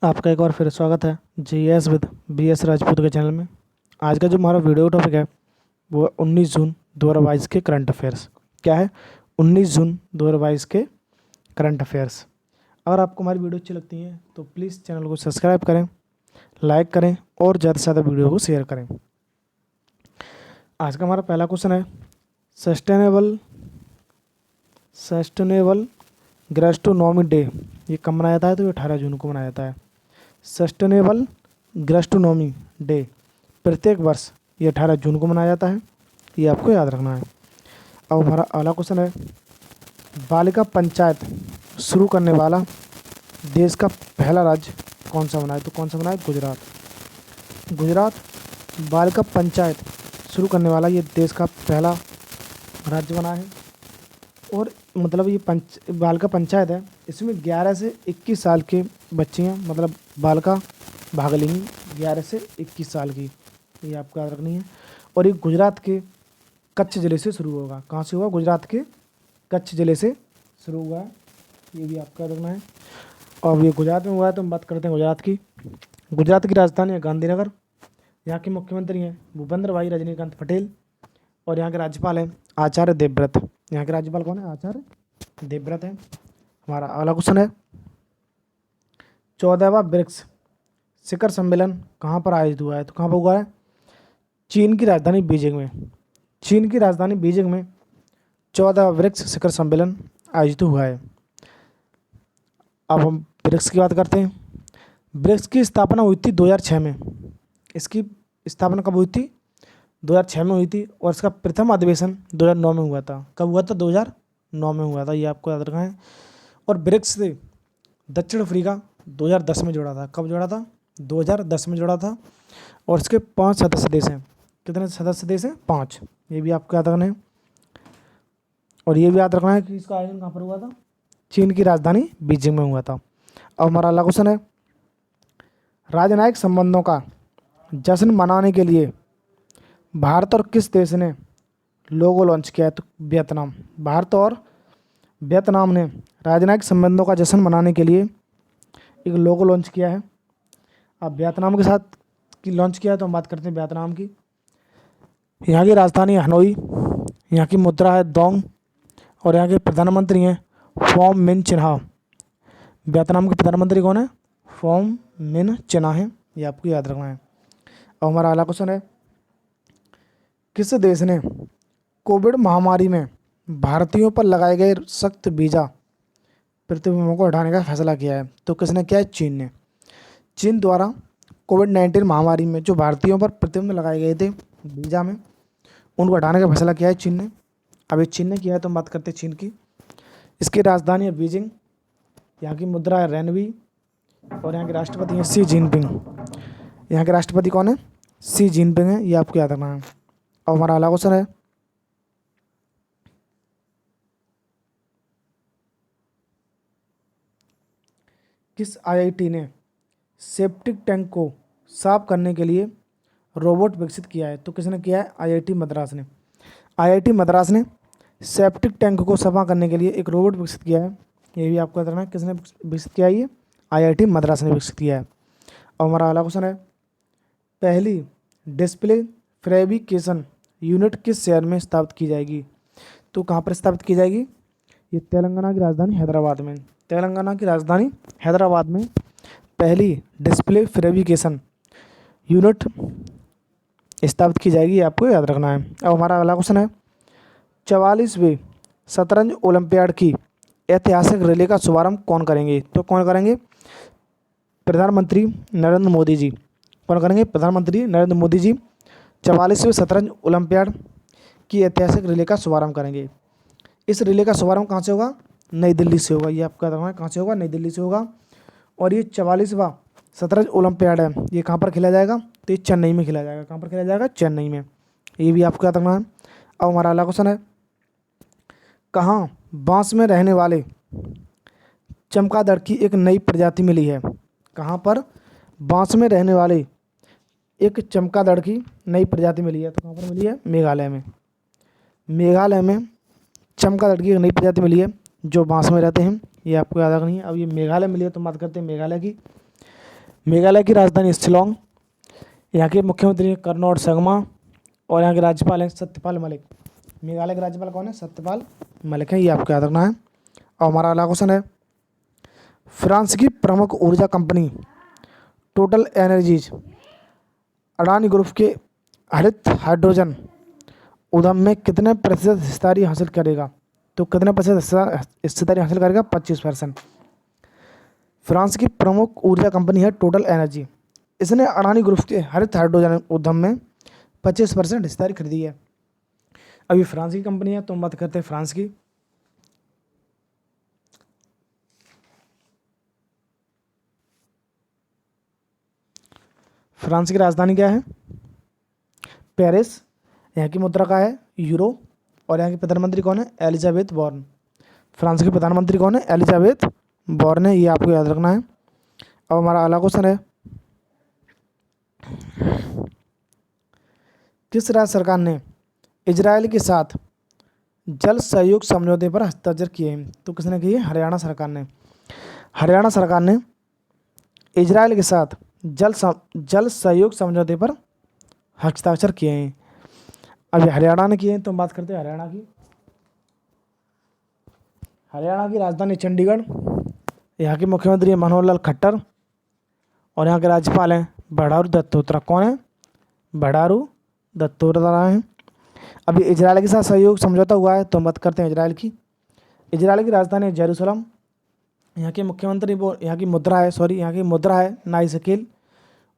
आपका एक बार फिर स्वागत है जीएस विद बीएस राजपूत के चैनल में। आज का जो हमारा वीडियो टॉपिक है वो 19 जून 2022 के करंट अफेयर्स। क्या है? 19 जून 2022 के करंट अफेयर्स। अगर आपको हमारी वीडियो अच्छी लगती है तो प्लीज़ चैनल को सब्सक्राइब करें, लाइक करें और ज़्यादा से ज़्यादा वीडियो को शेयर करें। आज का हमारा पहला क्वेश्चन है, सस्टेनेबल गैस्ट्रोनॉमी डे ये कब मनाया जाता है? तो ये 18 जून को मनाया जाता है। सस्टेनेबल गैस्ट्रोनॉमी डे प्रत्येक वर्ष ये 18 जून को मनाया जाता है, ये आपको याद रखना है। अब हमारा अगला क्वेश्चन है, बालिका पंचायत शुरू करने वाला देश का पहला राज्य कौन सा बना है? तो कौन सा बना है? गुजरात। गुजरात बालिका पंचायत शुरू करने वाला ये देश का पहला राज्य बना है। और मतलब ये बालिका पंचायत है, इसमें 11 से 21 साल के बच्चियाँ मतलब बालिका भाग लेंगी, 11 से 21 साल की, ये आपको याद रखनी है। और ये गुजरात के कच्छ ज़िले से शुरू होगा। कहाँ से हुआ? गुजरात के कच्छ ज़िले से शुरू हुआ है, ये भी आपको याद रखना है। और ये गुजरात में हुआ है तो हम बात करते हैं गुजरात की। गुजरात की राजधानी है गांधीनगर। यहाँ के मुख्यमंत्री हैं भूपेंद्र भाई रजनीकांत पटेल और यहाँ के राज्यपाल हैं आचार्य देवव्रत। यहाँ के राज्यपाल कौन है? आचार्य देवव्रत है। हमारा अगला क्वेश्चन है, 14वां ब्रिक्स शिखर सम्मेलन कहाँ पर आयोजित हुआ है? तो कहाँ पर हुआ है? चीन की राजधानी बीजिंग में। चीन की राजधानी बीजिंग में 14वां ब्रिक्स शिखर सम्मेलन आयोजित हुआ है। अब हम ब्रिक्स की बात करते हैं। ब्रिक्स की स्थापना हुई थी 2006 में। इसकी स्थापना कब हुई थी? 2006 में हुई थी। और इसका प्रथम अधिवेशन 2009 में हुआ था। कब हुआ था? 2009 में हुआ था, ये आपको याद रखना है। और ब्रिक्स से दक्षिण अफ्रीका 2010 में जोड़ा था। कब जोड़ा था? 2010 में जोड़ा था। और इसके 5 सदस्य देश हैं। कितने सदस्य देश हैं? 5। ये भी आपको याद रखना है। और ये भी याद रखना है कि इसका आयोजन कहाँ पर हुआ था? चीन की राजधानी बीजिंग में हुआ था। अब हमारा अगला क्वेश्चन है, राजनयिक संबंधों का जश्न मनाने के लिए भारत और किस देश ने लोगो लॉन्च किया है? तो वियतनाम। भारत और वियतनाम ने राजनयिक संबंधों का जश्न मनाने के लिए एक लोगो लॉन्च किया है। अब वियतनाम के साथ की लॉन्च किया है तो हम बात करते हैं वियतनाम की। यहाँ की राजधानी है हनोई, यहाँ की मुद्रा है डोंग और यहाँ के प्रधानमंत्री हैं फोम मिन चिन्हा। वियतनाम के प्रधानमंत्री कौन है? फोम मिन चिन्हा है, ये आपको याद रखना है। और हमारा अगला क्वेश्चन है, किस देश ने कोविड महामारी में भारतीयों पर लगाए गए सख्त वीज़ा प्रतिबंधों को हटाने का फैसला किया है? तो किसने किया है? चीन ने। चीन द्वारा कोविड-19 महामारी में जो भारतीयों पर प्रतिबंध लगाए गए थे वीज़ा में, उनको हटाने का फैसला किया है चीन ने। अब ये चीन ने किया है तो हम बात करते हैं चीन की। इसकी राजधानी है बीजिंग, यहाँ की मुद्रा है रेनवी और यहाँ के राष्ट्रपति हैं शी जिनपिंग। यहाँ के राष्ट्रपति कौन है? शी जिनपिंग है, ये आपको याद रखना है। और हमारा अगला क्वेश्चन है, किस आईआईटी ने सेप्टिक टैंक को साफ करने के लिए रोबोट विकसित किया है? तो किसने किया है? आईआईटी मद्रास ने। आईआईटी मद्रास ने सेप्टिक टैंक को सफा करने के लिए एक रोबोट विकसित किया है, ये भी आपको याद रखना है। किसने विकसित किया है? ये आईआईटी मद्रास ने विकसित किया है। और हमारा अगला क्वेश्चन है, पहली डिस्प्ले फैब्रिकेशन यूनिट किस शहर में स्थापित की जाएगी? तो कहाँ पर स्थापित की जाएगी? ये तेलंगाना की राजधानी हैदराबाद में। तेलंगाना की राजधानी हैदराबाद में पहली डिस्प्ले फैब्रिकेशन यूनिट स्थापित की जाएगी, आपको याद रखना है। अब हमारा अगला क्वेश्चन है, 44वें शतरंज ओलंपियाड की ऐतिहासिक रैली का शुभारंभ कौन करेंगे? तो कौन करेंगे? प्रधानमंत्री नरेंद्र मोदी जी। कौन करेंगे? प्रधानमंत्री नरेंद्र मोदी जी 44वें शतरंज ओलंपियाड की ऐतिहासिक रैली का शुभारंभ करेंगे। इस रैली का शुभारंभ कहाँ से होगा? नई दिल्ली से होगा, ये आपको याद रखना है। कहाँ से होगा? नई दिल्ली से होगा। और ये 44वां शतरंज ओलंपियाड है, ये कहाँ पर खेला जाएगा? तो ये चेन्नई में खेला जाएगा। कहाँ पर खेला जाएगा? चेन्नई में, ये भी आपको याद रखना है। अब हमारा अगला क्वेश्चन है, कहाँ बांस में रहने वाले चमगादड़ की एक नई प्रजाति मिली है? कहाँ पर बांस में रहने वाले एक चमगादड़ की नई प्रजाति मिली है? तो कहाँ पर मिली है? मेघालय में। मेघालय में चमगादड़ की एक नई प्रजाति मिली है जो बांस में रहते हैं, ये आपको याद रखनी है। अब ये मेघालय मिली है तो बात करते हैं मेघालय की। मेघालय की राजधानी शिलोंग। यहाँ के मुख्यमंत्री हैं कर्नोड संगमा और यहाँ के राज्यपाल हैं सत्यपाल मलिक। मेघालय के राज्यपाल कौन है? सत्यपाल मलिक है, ये आपको याद रखना है। और हमारा अगला क्वेश्चन है, फ्रांस की प्रमुख ऊर्जा company total energies Adani group के हरित हाइड्रोजन उद्यम में कितने प्रतिशत हिस्सेदारी हासिल करेगा? तो कितने प्रतिशत हिस्सेदारी हासिल करेगा? 25%। फ्रांस की प्रमुख ऊर्जा कंपनी है टोटल एनर्जी, इसने अडानी ग्रुप के हरित हाइड्रोजन उद्यम में 25% हिस्सेदारी खरीदी है। अभी फ्रांस की कंपनी है तो हम बात करते हैं फ्रांस की। फ्रांस की राजधानी क्या है? पेरिस। यहाँ की मुद्रा का है यूरो और यहाँ की प्रधानमंत्री कौन है? Elizabeth born. फ्रांस की प्रधानमंत्री कौन है? एलिजाबेथ बॉर्न है, ये आपको याद रखना है। अब हमारा अगला क्वेश्चन है, किस राज्य सरकार ने इजराइल के साथ जल सहयोग समझौते पर हस्ताक्षर किए हैं? तो किसने किए? हरियाणा सरकार ने। हरियाणा सरकार ने इजराइल के साथ जल सहयोग समझौते पर हस्ताक्षर किए हैं। अभी हरियाणा ने किए हैं तो हम बात करते हैं हरियाणा की। हरियाणा की राजधानी चंडीगढ़। यहाँ के मुख्यमंत्री हैं मनोहर लाल खट्टर और यहाँ के राज्यपाल हैं बंडारू दत्तोत्रा। कौन है? बंडारू दत्तोत्रा हैं। अभी इजराइल के साथ सहयोग समझौता हुआ है तो हम बात करते हैं इजराइल की। इजराइल की राजधानी है जेरूसलम। यहाँ के मुख्यमंत्री यहाँ की मुद्रा है नाई शकेल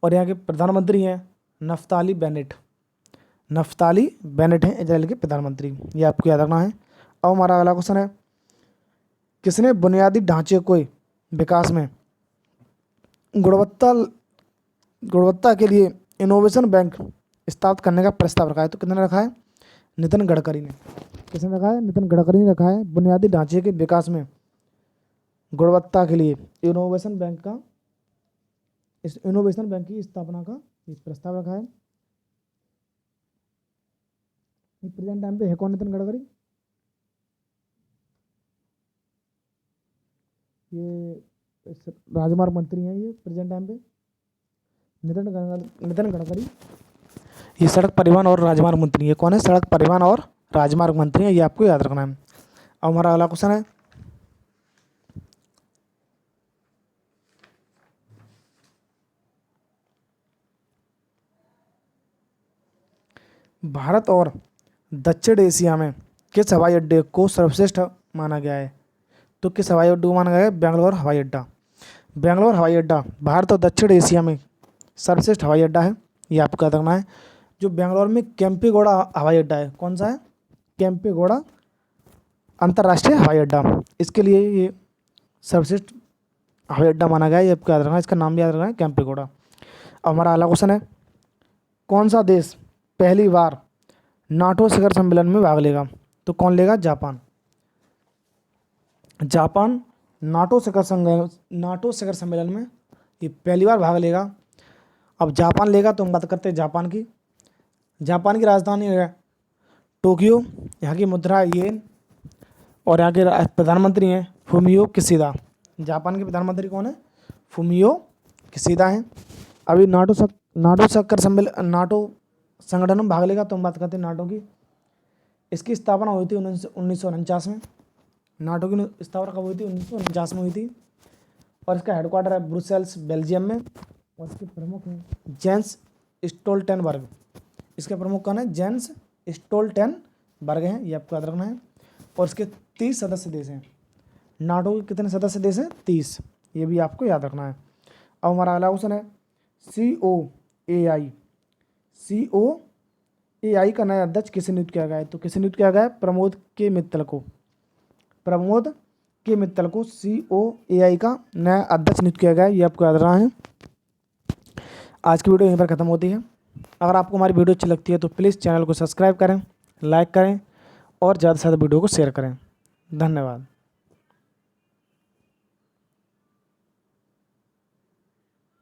और यहाँ के प्रधानमंत्री हैं नफ्ताली बेनेट। नफ्ताली बेनेट हैं इजराइल के प्रधानमंत्री, ये आपको याद रखना है। अब हमारा अगला क्वेश्चन है, किसने बुनियादी ढांचे को विकास में गुणवत्ता के लिए इनोवेशन बैंक स्थापित करने का प्रस्ताव रखा है? तो किसने रखा है? नितिन गडकरी ने। किसने रखा है? नितिन गडकरी ने रखा है बुनियादी ढांचे के विकास में गुणवत्ता के लिए इनोवेशन बैंक की स्थापना का प्रस्ताव रखा है। प्रेजेंट टाइम पे है कौन? नितिन गडकरी। ये राजमार्ग मंत्री हैं, ये प्रेजेंट टाइम पे नितिन गडकरी। ये सड़क परिवहन और राजमार्ग मंत्री है। कौन है? सड़क परिवहन और राजमार्ग मंत्री है, ये आपको याद रखना है। अब हमारा अगला क्वेश्चन है, भारत और दक्षिण एशिया में किस हवाई अड्डे को सर्वश्रेष्ठ माना गया है? तो किस हवाई अड्डे को माना गया है? बेंगलोर हवाई अड्डा। बेंगलोर हवाई अड्डा भारत और दक्षिण एशिया में सर्वश्रेष्ठ हवाई अड्डा है, ये आपको याद रखना है। जो बेंगलोर में केम्पेगौड़ा हवाई अड्डा है, कौन सा है? केम्पेगौड़ा अंतर्राष्ट्रीय हवाई अड्डा, इसके लिए ये सर्वश्रेष्ठ हवाई अड्डा माना गया है, ये आपको याद रखना है। इसका नाम भी याद रखना है, केम्पेगौड़ा। अब हमारा अगला क्वेश्चन है, कौन सा देश पहली बार नाटो शिखर सम्मेलन में भाग लेगा? तो कौन लेगा? जापान। जापान नाटो शिखर सम्मेलन में ये पहली बार भाग लेगा। अब जापान लेगा तो हम बात करते हैं जापान की। जापान की राजधानी है टोक्यो। यहाँ की मुद्रा है येन और यहाँ के प्रधानमंत्री हैं फुमियो किशिदा। जापान के प्रधानमंत्री कौन है? फुमियो किशिदा हैं। अभी नाटो संगठन में भाग लेगा तो हम बात करते हैं नाटो की। इसकी स्थापना हुई थी 1949 में। नाटो की स्थापना कब हुई थी? 1949 में हुई थी और इसका हेडक्वार्टर है ब्रुसेल्स बेल्जियम में और इसके प्रमुख हैं जेंस स्टोल्टेनबर्ग। इसके प्रमुख कौन है? जेंस स्टोल्टेनबर्ग हैं, ये आपको याद रखना है। और इसके 30 सदस्य देश हैं। नाटो के कितने सदस्य देश हैं? 30, ये भी आपको याद रखना है। अब हमारा अगला क्वेश्चन है, COAI का नया अध्यक्ष किसे नियुक्त किया गया है? तो किसे नियुक्त किया गया है? प्रमोद के मित्तल को। COAI का नया अध्यक्ष नियुक्त किया गया है, ये आपको याद रखना है। आज की वीडियो यहीं पर ख़त्म होती है। अगर आपको हमारी वीडियो अच्छी लगती है तो प्लीज़ चैनल को सब्सक्राइब करें, लाइक करें और ज़्यादा से ज़्यादा वीडियो को शेयर करें। धन्यवाद।